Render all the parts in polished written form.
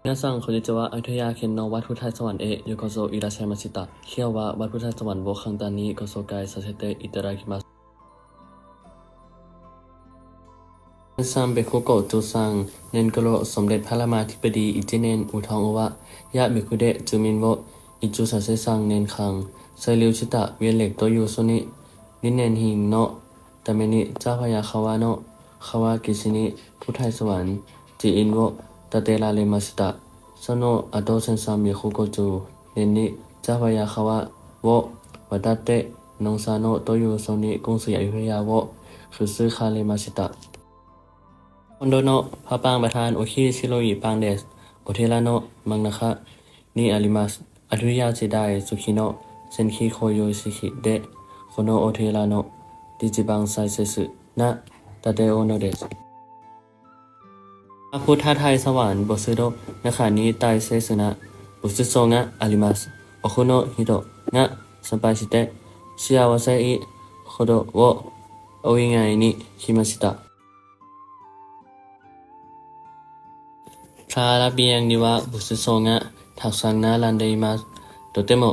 皆さんこんにちは。アイトヤ県のวัดพุทธสวรรค์へようこそいらっしゃいました。今日はวัดพุทธสวรรค์を簡単にご紹介させていただきます。ซัมเบคุโกะจูซังเนนกโลสมเด็จพระรามาธิบดีอิจิเนนอุทองโอวะยะเบคุเดะจูมินโวอิจูซาเซซังเนนคังไซลิวชิตะเวียนเหล็กโตยูซุนินิเนนหิงโนะตะเมนิเจ้าพระยาคาวะโนะคาวะกิชินิพุทธสวรรค์จิอินโวตะเตลาเลมาชิตะซโนะอะโตเซนซัมเบคุโกะจูเนนนิเจ้าพระยาคาวะโววะตะเตะนงซาโนะโตยูซุนิกรุงศรีอยุธยาโวคือซื้อคาเลมาชิตะคอนโดโนะพระปางประธานโอคิชิโรอิปางเดสโอเทระโนะมังนะคะนิอาริมัสอนุญาตสิได้สุขิโนะเซนคิโคโยชิคิเดะโคโนโอเทระโนะดิจิบังไซเซสึนะตะเตโอโนเดสพระพุทธไทยสวรรค์บสึโดนะคะนิไตเซสึนะบุสึโซงะอาริมัสโอคุโนะฮิโตะงะสัมปาชิเตะชิอาวาเซอิโคโดโวโออิงายนิคิมาชิตะพระระเบียงนิวะบุสึโซงะทักษังนารันเดอิมัสโตเตโม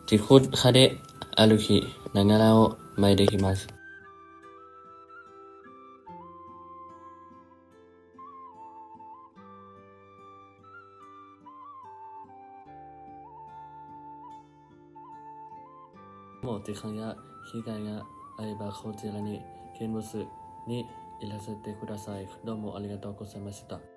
จิคุดคาเดะอารุคินางาราโอไมเดคิมัสโมติคังยะฮิกายะไอบาโคเจรานิเคนบุสึนิอิลาเซเตคุดาไซโดโมอาริกาโตโกไซมาชิตะ